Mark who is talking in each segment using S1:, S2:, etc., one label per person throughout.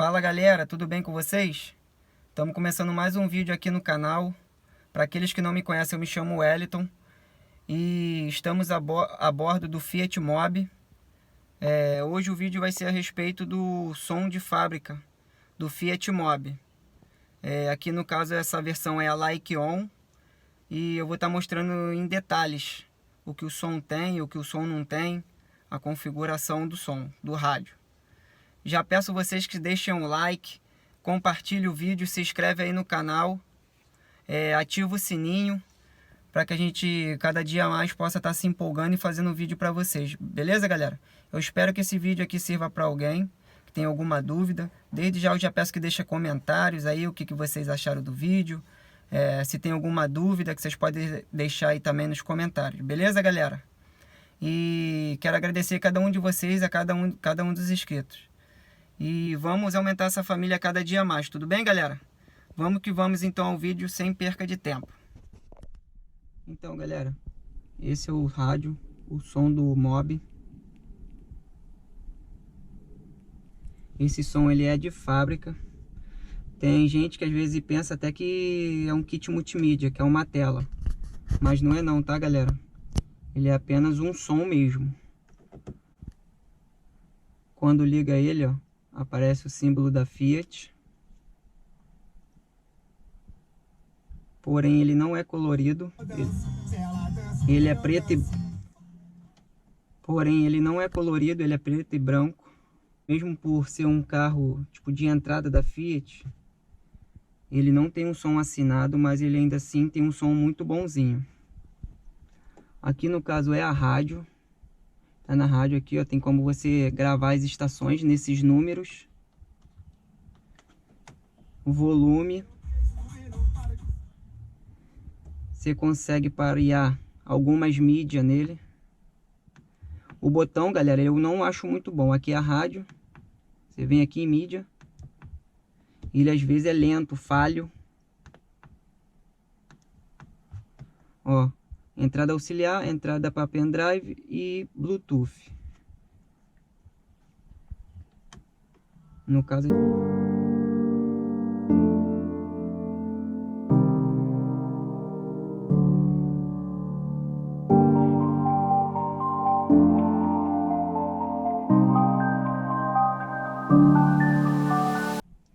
S1: Fala galera, tudo bem com vocês? Estamos começando mais um vídeo aqui no canal. Para aqueles que não me conhecem, eu me chamo Wellington e estamos a bordo do Fiat Mobi. Hoje o vídeo vai ser a respeito do som de fábrica do Fiat Mobi. Aqui no caso essa versão é a Like On e eu vou estar mostrando em detalhes o que o som tem e o que o som não tem, a configuração do som, do rádio. Já peço vocês que deixem um like, compartilhe o vídeo, se inscreve aí no canal, ativa o sininho para que a gente cada dia mais possa estar se empolgando e fazendo vídeo para vocês, beleza galera? Eu espero que esse vídeo aqui sirva para alguém que tem alguma dúvida. Desde já eu já peço que deixem comentários aí o que vocês acharam do vídeo, se tem alguma dúvida que vocês podem deixar aí também nos comentários, beleza galera? E quero agradecer a cada um de vocês, a cada um dos inscritos. E vamos aumentar essa família cada dia mais, tudo bem galera? Vamos que vamos então ao vídeo sem perca de tempo. Então galera, esse é o rádio, o som do Mobi. Esse som ele é de fábrica. Tem gente que às vezes pensa até que é um kit multimídia, que é uma tela. Mas não é não, tá galera? Ele é apenas um som mesmo. Quando liga ele, ó, aparece o símbolo da Fiat. Porém ele não é colorido. Ele é preto e... Porém ele não é colorido, ele é preto e branco. Mesmo por ser um carro tipo de entrada da Fiat, ele não tem um som assinado, mas ele ainda assim tem um som muito bonzinho. Aqui no caso é a rádio. Tá na rádio aqui, ó, tem como você gravar as estações nesses números. O volume. Você consegue parear algumas mídias nele. O botão, galera, eu não acho muito bom. Aqui é a rádio. Você vem aqui em mídia. Ele às vezes é lento, falho. Ó, entrada auxiliar, entrada para pendrive e Bluetooth. No caso...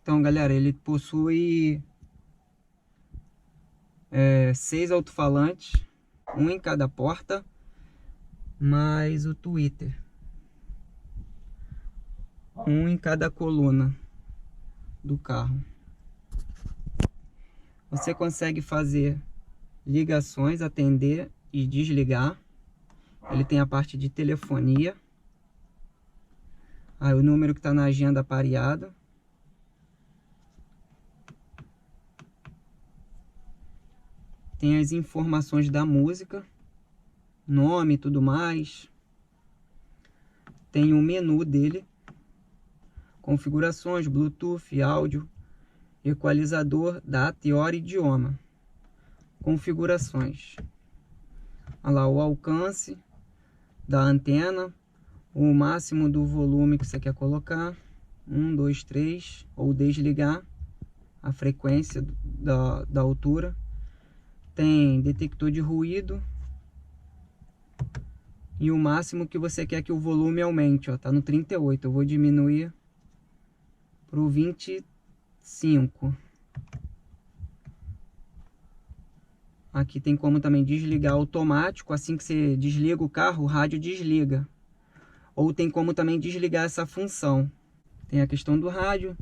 S1: Então galera, ele possui 6 alto-falantes, um em cada porta, mais o tweeter, um em cada coluna do carro. Você consegue fazer ligações, atender e desligar. Ele tem a parte de telefonia, aí o número que está na agenda pareado. Tem as informações da música, nome e tudo mais. Tem o menu dele, configurações, Bluetooth, áudio, equalizador, data e hora e idioma. Configurações. Olha lá, o alcance da antena, o máximo do volume que você quer colocar, 1, 2, 3, ou desligar, a frequência da altura. Tem detector de ruído e o máximo que você quer que o volume aumente, ó, tá no 38. Eu vou diminuir para o 25. Aqui tem como também desligar automático, assim que você desliga o carro, o rádio desliga. Ou tem como também desligar essa função. Tem a questão do rádio,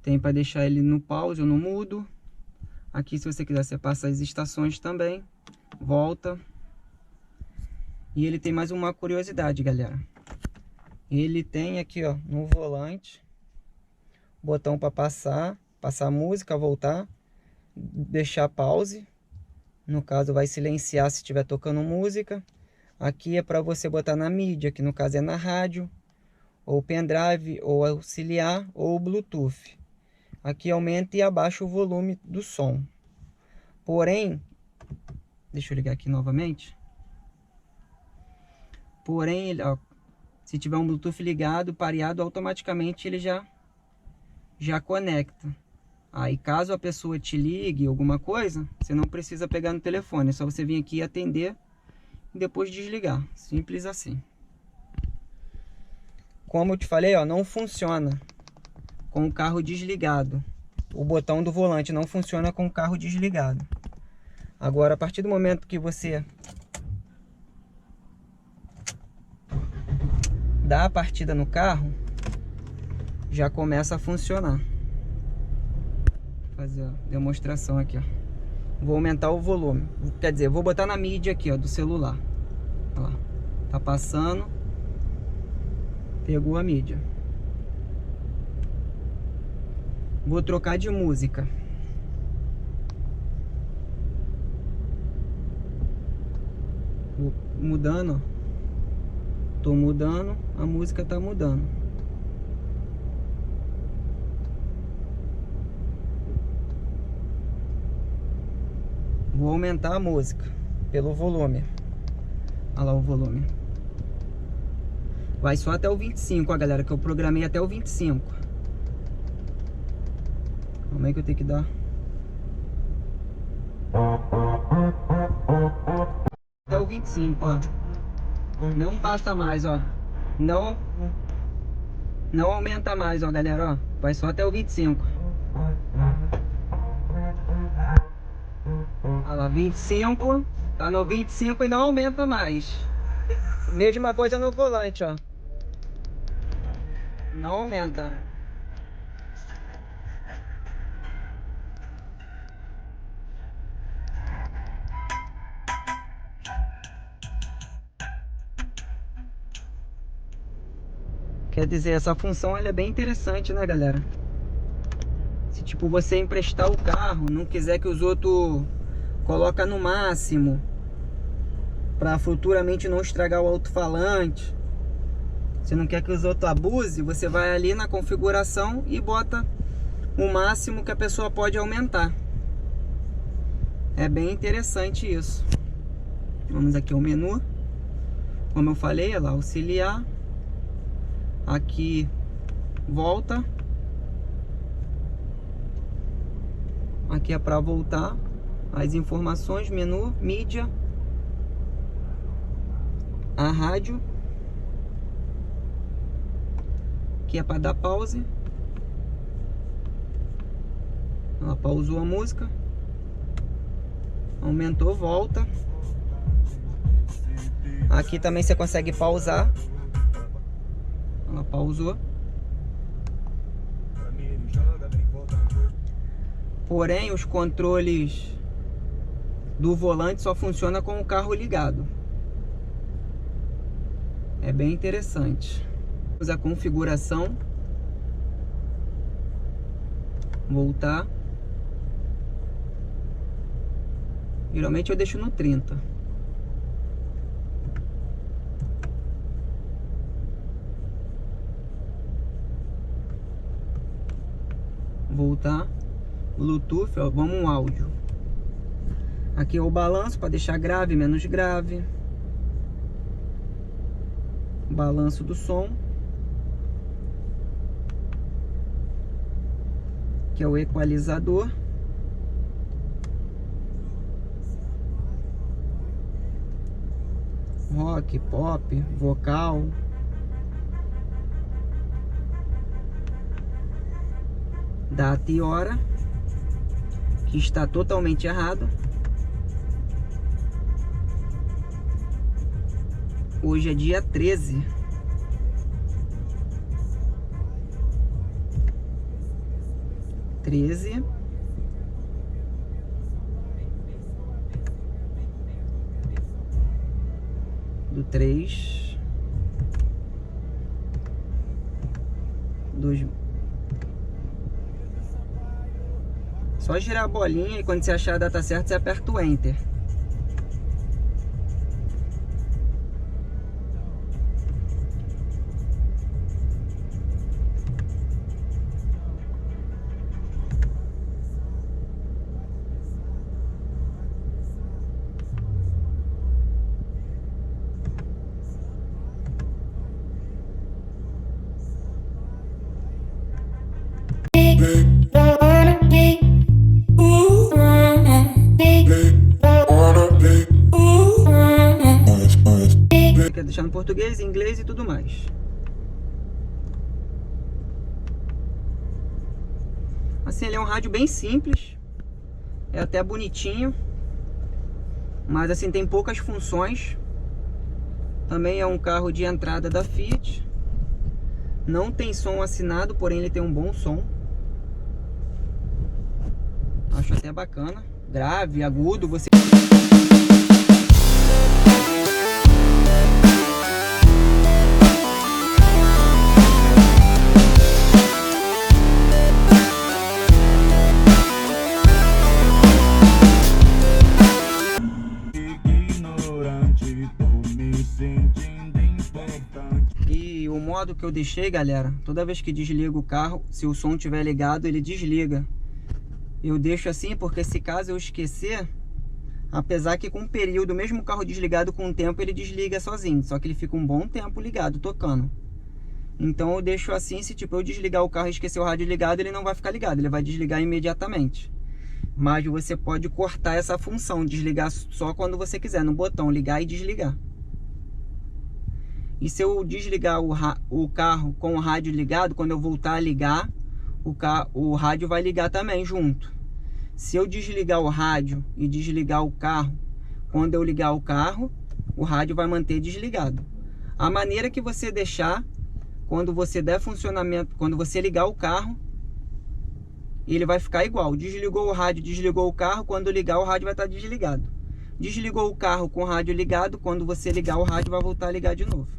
S1: tem para deixar ele no pause ou no mudo. Aqui se você quiser você passa as estações também, volta. E ele tem mais uma curiosidade galera. Ele tem aqui ó, no volante, botão para passar música, voltar, deixar pause. No caso vai silenciar se estiver tocando música. Aqui é para você botar na mídia, que no caso é na rádio, ou pendrive, ou auxiliar, ou Bluetooth. Aqui aumenta e abaixa o volume do som. Porém, deixa eu ligar aqui novamente. Porém, ó, se tiver um Bluetooth ligado, pareado, automaticamente ele já já conecta. Aí caso a pessoa te ligue alguma coisa, você não precisa pegar no telefone, é só você vir aqui e atender e depois desligar, simples assim. Como eu te falei, ó, não funciona com o carro desligado. O botão do volante não funciona com o carro desligado. Agora, a partir do momento que você dá a partida no carro, já começa a funcionar. Vou fazer a demonstração aqui, ó. Vou aumentar o volume. Quer dizer, vou botar na mídia aqui, ó, do celular. Olha lá. Tá passando. Pegou a mídia. Vou trocar de música. Vou mudando, ó. Tô mudando, a música tá mudando. Vou aumentar a música pelo volume. Olha lá o volume. Vai só até o 25, ó, galera, que eu programei até o 25. Como é que eu tenho que dar? Até o 25, ó. Não passa mais, ó. Não aumenta mais, ó, galera, ó. Vai só até o 25. Olha lá, 25. Tá no 25 e não aumenta mais. Mesma coisa no volante, ó. Não aumenta. Quer dizer, essa função ela é bem interessante, né, galera? Se tipo você emprestar o carro, não quiser que os outros coloca no máximo para futuramente não estragar o alto-falante. Você não quer que os outros abusem, você vai ali na configuração e bota o máximo que a pessoa pode aumentar. É bem interessante isso. Vamos aqui ao menu. Como eu falei, é lá, auxiliar. Aqui, volta. Aqui é para voltar. As informações, menu, mídia. A rádio. Aqui é para dar pause. Ela pausou a música. Aumentou, volta. Aqui também você consegue pausar. Ela pausou. Porém, os controles do volante só funcionam com o carro ligado. É bem interessante. Vamos à configuração. Voltar. Geralmente eu deixo no 30. Voltar. Bluetooth, ó, vamos um áudio. Aqui é o balanço para deixar grave, menos grave. Balanço do som. Que é o equalizador. Rock, pop, vocal. Data e hora, que está totalmente errado. Hoje é dia 13. Do 3 2. Só girar a bolinha e quando você achar a data certa, você aperta o Enter. deixar no português, inglês e tudo mais. Assim, ele é um rádio bem simples, é até bonitinho, mas assim, tem poucas funções. Também é um carro de entrada da Fiat. Não tem som assinado, porém ele tem um bom som. Acho até bacana. Grave, agudo, você... E o modo que eu deixei, galera, toda vez que desliga o carro, se o som estiver ligado, ele desliga. Eu deixo assim porque se caso eu esquecer, apesar que com um período, mesmo o carro desligado, com o tempo ele desliga sozinho, só que ele fica um bom tempo ligado, tocando. Então eu deixo assim, se tipo eu desligar o carro e esquecer o rádio ligado, ele não vai ficar ligado, ele vai desligar imediatamente. Mas você pode cortar essa função, desligar só quando você quiser, no botão ligar e desligar. E se eu desligar o carro com o rádio ligado, quando eu voltar a ligar, o rádio vai ligar também junto. Se eu desligar o rádio e desligar o carro, quando eu ligar o carro, o rádio vai manter desligado. A maneira que você deixar, quando você der funcionamento, quando você ligar o carro, ele vai ficar igual. Desligou o rádio, desligou o carro, quando ligar o rádio vai estar desligado. Desligou o carro com o rádio ligado, quando você ligar o rádio vai voltar a ligar de novo.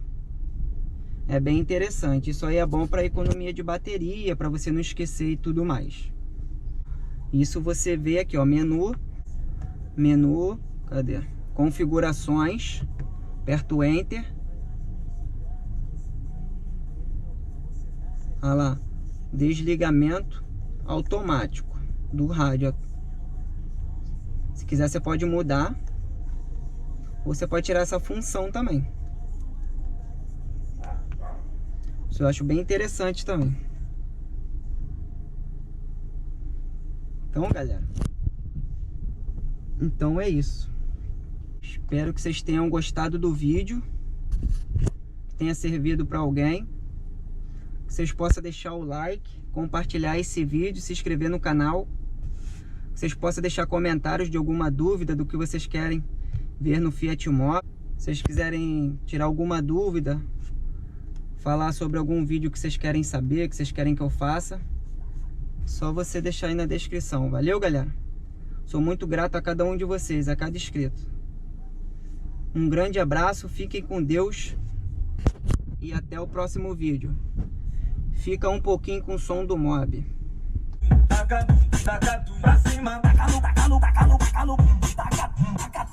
S1: É bem interessante. Isso aí é bom para economia de bateria, para você não esquecer e tudo mais. Isso você vê aqui, ó, menu, cadê? Configurações, aperta o Enter. Olha lá, desligamento automático do rádio. Se quiser você pode mudar, ou você pode tirar essa função também. Isso eu acho bem interessante também. Então, galera, então é isso. Espero que vocês tenham gostado do vídeo, que tenha servido para alguém, que vocês possam deixar o like, compartilhar esse vídeo, se inscrever no canal, que vocês possam deixar comentários de alguma dúvida do que vocês querem ver no Fiat Mobi. Se vocês quiserem tirar alguma dúvida, falar sobre algum vídeo que vocês querem saber, que vocês querem que eu faça, só você deixar aí na descrição. Valeu, galera? Sou muito grato a cada um de vocês, a cada inscrito. Um grande abraço, fiquem com Deus e até o próximo vídeo. Fica um pouquinho com o som do Mobi. Taca, taca, pra cima, taca no, taca no, taca no, taca no, taca, taca.